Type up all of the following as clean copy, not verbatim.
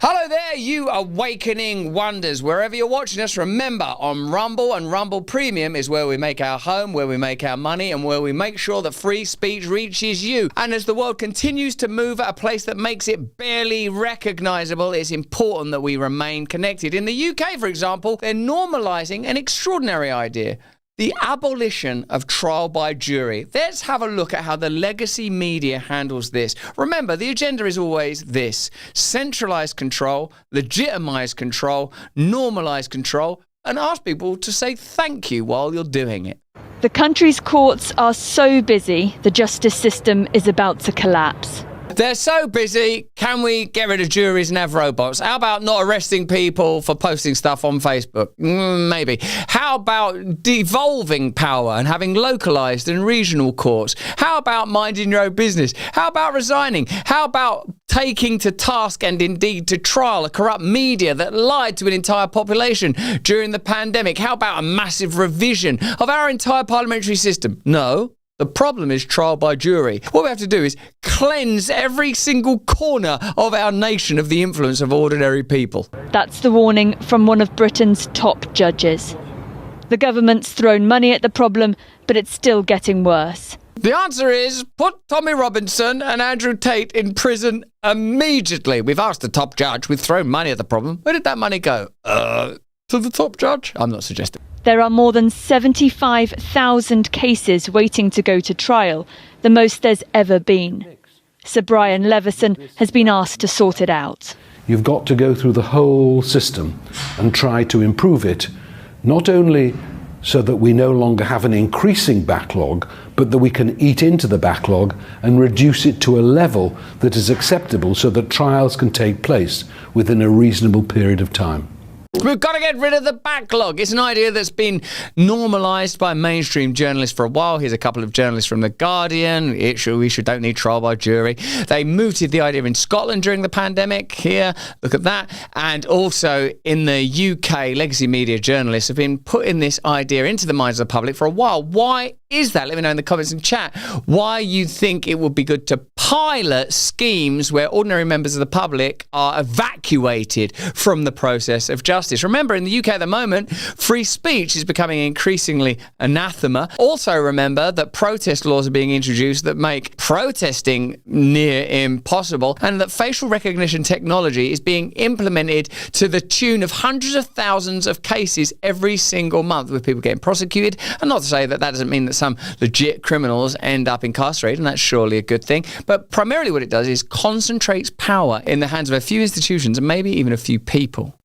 Hello there, you awakening wonders. Wherever you're watching us, remember, on Rumble and Rumble Premium is where we make our home, where we make our money, and where we make sure that free speech reaches you. And as the world continues to move at a place that makes it barely recognisable, it's important that we remain connected. In the UK, for example, they're normalising an extraordinary idea: the abolition of trial by jury. Let's have a look at how the legacy media handles this. Remember, the agenda is always this: centralized control, legitimize control, normalize control, and ask people to say thank you while you're doing it. The country's courts are so busy, the justice system is about to collapse. They're so busy, can we get rid of juries and have robots? How about not arresting people for posting stuff on Facebook? Maybe. How about devolving power and having localised and regional courts? How about minding your own business? How about resigning? How about taking to task and indeed to trial a corrupt media that lied to an entire population during the pandemic? How about a massive revision of our entire parliamentary system? No. The problem is trial by jury. What we have to do is cleanse every single corner of our nation of the influence of ordinary people. That's the warning from one of Britain's top judges. The government's thrown money at the problem, but it's still getting worse. The answer is put Tommy Robinson and Andrew Tate in prison immediately. We've asked the top judge. We've thrown money at the problem. Where did that money go? To the top judge? I'm not suggesting. There are more than 75,000 cases waiting to go to trial, the most there's ever been. Sir Brian Levison has been asked to sort it out. You've got to go through the whole system and try to improve it, not only so that we no longer have an increasing backlog, but that we can eat into the backlog and reduce it to a level that is acceptable so that trials can take place within a reasonable period of time. We've got to get rid of the backlog. It's an idea that's been normalised by mainstream journalists for a while. Here's a couple of journalists from The Guardian. Don't need trial by jury. They mooted the idea in Scotland during the pandemic. Here, look at that. And also in the UK, legacy media journalists have been putting this idea into the minds of the public for a while. Why is that? Let me know in the comments and chat why you think it would be good to pilot schemes where ordinary members of the public are evacuated from the process of justice. Remember, in the UK at the moment, free speech is becoming increasingly anathema. Also remember that protest laws are being introduced that make protesting near impossible, and that facial recognition technology is being implemented to the tune of hundreds of thousands of cases every single month, with people getting prosecuted. And not to say that doesn't mean that some legit criminals end up incarcerated, and that's surely a good thing. But primarily what it does is concentrates power in the hands of a few institutions and maybe even a few people.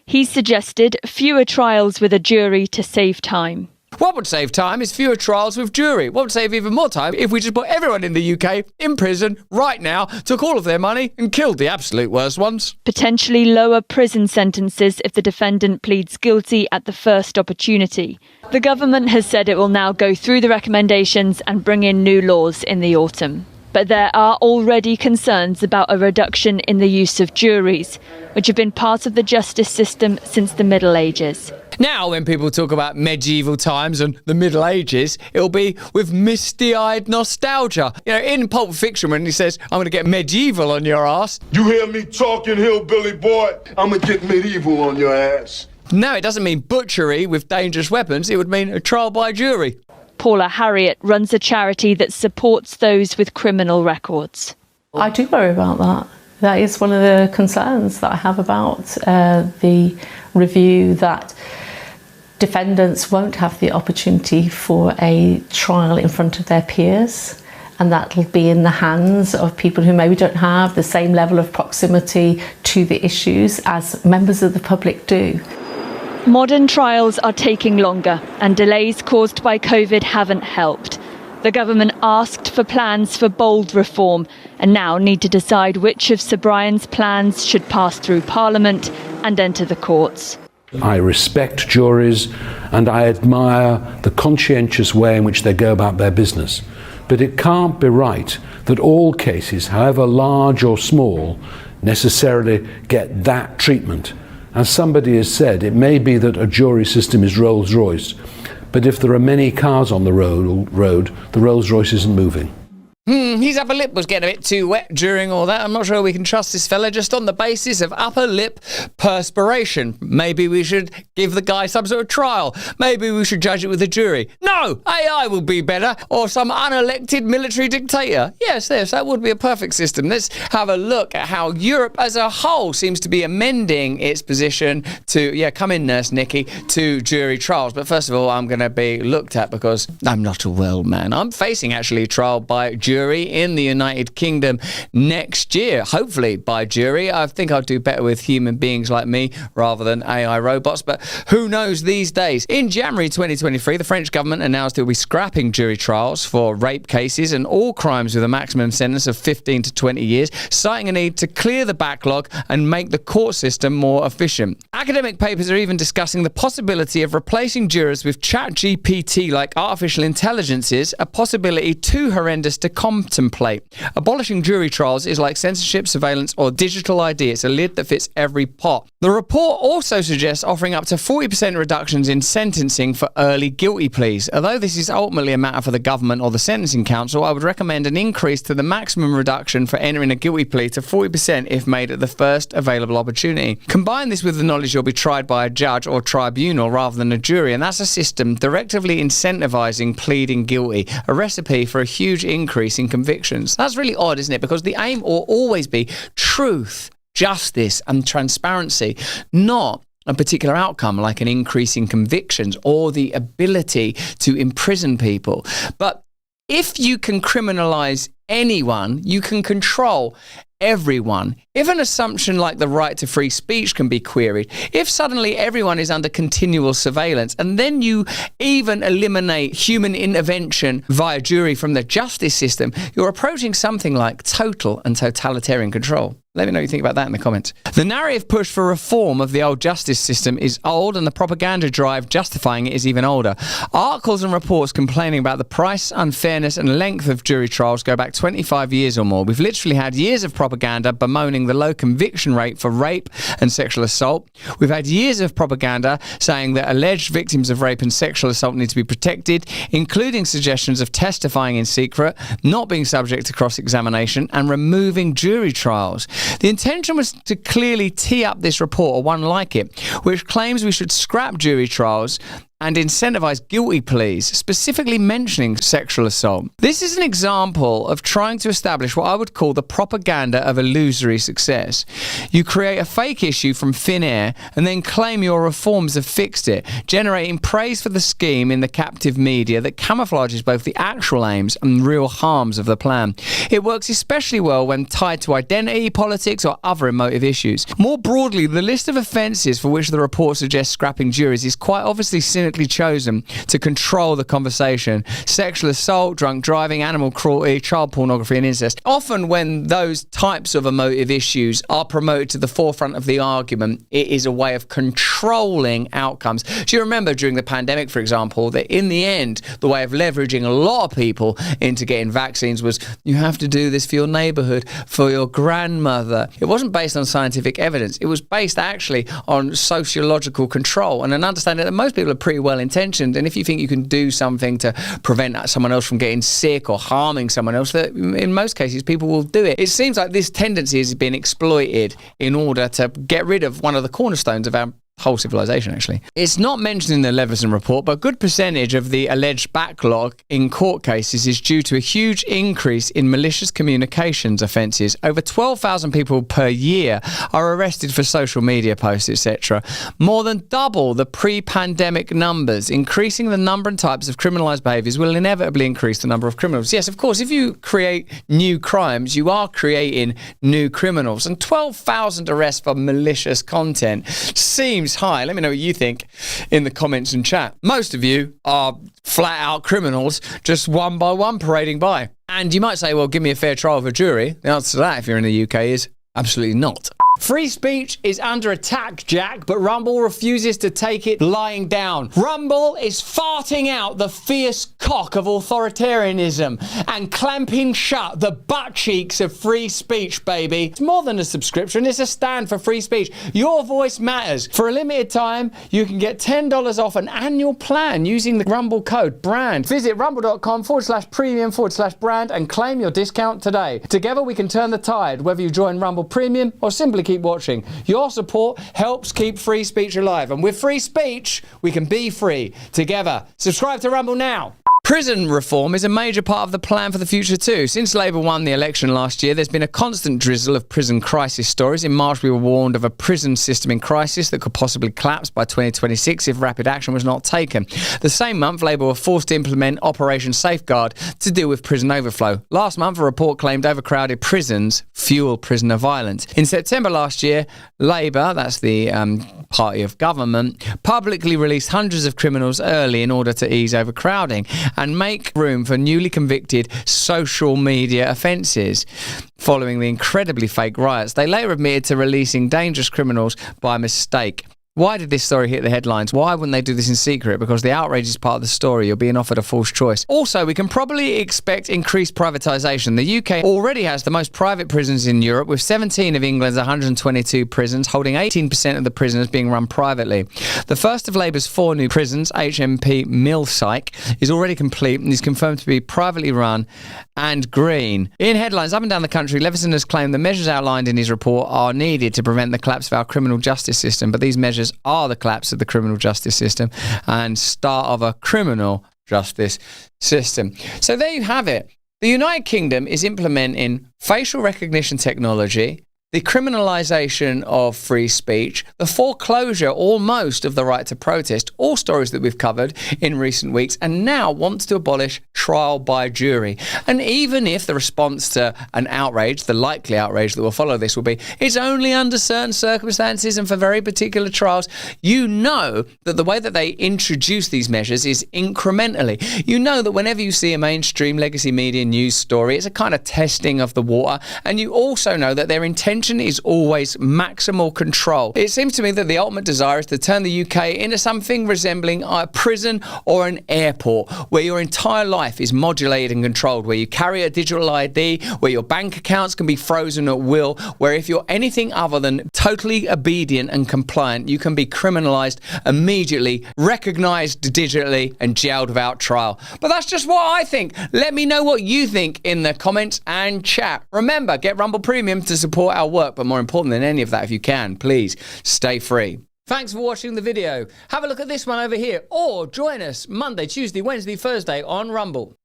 He suggested fewer trials with a jury to save time. What would save time is fewer trials with jury. What would save even more time if we just put everyone in the UK in prison right now, took all of their money and killed the absolute worst ones. Potentially lower prison sentences if the defendant pleads guilty at the first opportunity. The government has said it will now go through the recommendations and bring in new laws in the autumn. But there are already concerns about a reduction in the use of juries, which have been part of the justice system since the Middle Ages. Now, when people talk about medieval times and the Middle Ages, it'll be with misty-eyed nostalgia. You know, in Pulp Fiction, when he says, I'm going to get medieval on your ass. You hear me talking, hillbilly boy? I'm going to get medieval on your ass. No, it doesn't mean butchery with dangerous weapons. It would mean a trial by jury. Paula Harriott runs a charity that supports those with criminal records. I do worry about that. That is one of the concerns that I have about the review, that defendants won't have the opportunity for a trial in front of their peers, and that will be in the hands of people who maybe don't have the same level of proximity to the issues as members of the public do. Modern trials are taking longer, and delays caused by COVID haven't helped. The government asked for plans for bold reform and now need to decide which of Sir Brian's plans should pass through Parliament and enter the courts. I respect juries and I admire the conscientious way in which they go about their business. But it can't be right that all cases, however large or small, necessarily get that treatment. As somebody has said, it may be that a jury system is Rolls-Royce, but if there are many cars on the road, the Rolls-Royce isn't moving. His upper lip was getting a bit too wet during all that. I'm not sure we can trust this fella just on the basis of upper lip perspiration. Maybe we should give the guy some sort of trial. Maybe we should judge it with a jury. No, AI will be better, or some unelected military dictator. Yes, that would be a perfect system. Let's have a look at how Europe as a whole seems to be amending its position to, come in, Nurse Nikki, to jury trials. But first of all, I'm going to be looked at because I'm not a well man. I'm facing actually trial by jury in the United Kingdom next year, hopefully by jury. I think I'll do better with human beings like me rather than AI robots, but who knows these days. In January 2023, the French government announced it will be scrapping jury trials for rape cases and all crimes with a maximum sentence of 15 to 20 years, citing a need to clear the backlog and make the court system more efficient. Academic papers are even discussing the possibility of replacing jurors with ChatGPT-like artificial intelligences, a possibility too horrendous to contemplate. Abolishing jury trials is like censorship, surveillance, or digital ID. It's a lid that fits every pot. The report also suggests offering up to 40% reductions in sentencing for early guilty pleas. Although this is ultimately a matter for the government or the Sentencing Council, I would recommend an increase to the maximum reduction for entering a guilty plea to 40% if made at the first available opportunity. Combine this with the knowledge you'll be tried by a judge or tribunal rather than a jury, and that's a system directly incentivizing pleading guilty, a recipe for a huge increase in convictions. That's really odd, isn't it? Because the aim will always be truth, justice, and transparency, not a particular outcome like an increase in convictions or the ability to imprison people. But if you can criminalize anyone, you can control everyone. If an assumption like the right to free speech can be queried, if suddenly everyone is under continual surveillance, and then you even eliminate human intervention via jury from the justice system, you're approaching something like total and totalitarian control. Let me know what you think about that in the comments. The narrative push for reform of the old justice system is old, and the propaganda drive justifying it is even older. Articles and reports complaining about the price, unfairness, and length of jury trials go back 25 years or more. We've literally had years of propaganda bemoaning the low conviction rate for rape and sexual assault. We've had years of propaganda saying that alleged victims of rape and sexual assault need to be protected, including suggestions of testifying in secret, not being subject to cross-examination, and removing jury trials. The intention was to clearly tee up this report, or one like it, which claims we should scrap jury trials and incentivize guilty pleas, specifically mentioning sexual assault. This is an example of trying to establish what I would call the propaganda of illusory success. You create a fake issue from thin air and then claim your reforms have fixed it, generating praise for the scheme in the captive media that camouflages both the actual aims and real harms of the plan. It works especially well when tied to identity, politics, or other emotive issues. More broadly, the list of offences for which the report suggests scrapping juries is quite obviously cynically chosen to control the conversation. Sexual assault, drunk driving, animal cruelty, child pornography, and incest. Often when those types of emotive issues are promoted to the forefront of the argument, it is a way of controlling outcomes. Do you remember during the pandemic, for example, that in the end, the way of leveraging a lot of people into getting vaccines was, you have to do this for your neighbourhood, for your grandmother. It wasn't based on scientific evidence. It was based actually on sociological control and an understanding that most people are pretty well-intentioned, and if you think you can do something to prevent someone else from getting sick or harming someone else, that in most cases people will do it. It seems like this tendency has been exploited in order to get rid of one of the cornerstones of our whole civilization, actually. It's not mentioned in the Leveson report, but a good percentage of the alleged backlog in court cases is due to a huge increase in malicious communications offences. Over 12,000 people per year are arrested for social media posts, etc. More than double the pre-pandemic numbers. Increasing the number and types of criminalised behaviours will inevitably increase the number of criminals. Yes, of course, if you create new crimes, you are creating new criminals. And 12,000 arrests for malicious content seems high. Let me know what you think in the comments and chat. Most of you are flat out criminals, just one by one parading by. And you might say, well, give me a fair trial of a jury. The answer to that, if you're in the UK, is absolutely not. Free speech is under attack, Jack, but Rumble refuses to take it lying down. Rumble is farting out the fierce cock of authoritarianism and clamping shut the butt cheeks of free speech, baby. It's more than a subscription, it's a stand for free speech. Your voice matters. For a limited time, you can get $10 off an annual plan using the Rumble code BRAND. Visit rumble.com/premium/brand and claim your discount today. Together we can turn the tide, whether you join Rumble Premium or simply keep watching. Your support helps keep free speech alive, and with free speech we can be free together. Subscribe to Rumble now. Prison reform is a major part of the plan for the future too. Since Labour won the election last year, there's been a constant drizzle of prison crisis stories. In March, we were warned of a prison system in crisis that could possibly collapse by 2026 if rapid action was not taken. The same month, Labour were forced to implement Operation Safeguard to deal with prison overflow. Last month, a report claimed overcrowded prisons fuel prisoner violence. In September last year, Labour, that's the party of government, publicly released hundreds of criminals early in order to ease overcrowding and make room for newly convicted social media offences. Following the incredibly fake riots, they later admitted to releasing dangerous criminals by mistake. Why did this story hit the headlines? Why wouldn't they do this in secret? Because the outrage is part of the story. You're being offered a false choice. Also, we can probably expect increased privatisation. The UK already has the most private prisons in Europe, with 17 of England's 122 prisons holding 18% of the prisoners being run privately. The first of Labour's 4 new prisons, HMP Millsyke, is already complete and is confirmed to be privately run and green. In headlines up and down the country, Leveson has claimed the measures outlined in his report are needed to prevent the collapse of our criminal justice system, but these measures are the collapse of the criminal justice system and start of a criminal justice system. So there you have it. The United Kingdom is implementing facial recognition technology, the criminalisation of free speech, the foreclosure almost of the right to protest, all stories that we've covered in recent weeks, and now wants to abolish trial by jury. And even if the response to an outrage, the likely outrage that will follow this will be, it's only under certain circumstances and for very particular trials, you know that the way that they introduce these measures is incrementally. You know that whenever you see a mainstream legacy media news story, it's a kind of testing of the water, and you also know that their intention is always maximal control. It seems to me that the ultimate desire is to turn the UK into something resembling a prison or an airport, where your entire life is modulated and controlled, where you carry a digital ID, where your bank accounts can be frozen at will, where if you're anything other than totally obedient and compliant, you can be criminalised immediately, recognised digitally, and jailed without trial. But that's just what I think. Let me know what you think in the comments and chat. Remember, get Rumble Premium to support our work, but more important than any of that, if you can, please stay free. Thanks for watching the video. Have a look at this one over here, or join us Monday, Tuesday, Wednesday, Thursday on Rumble.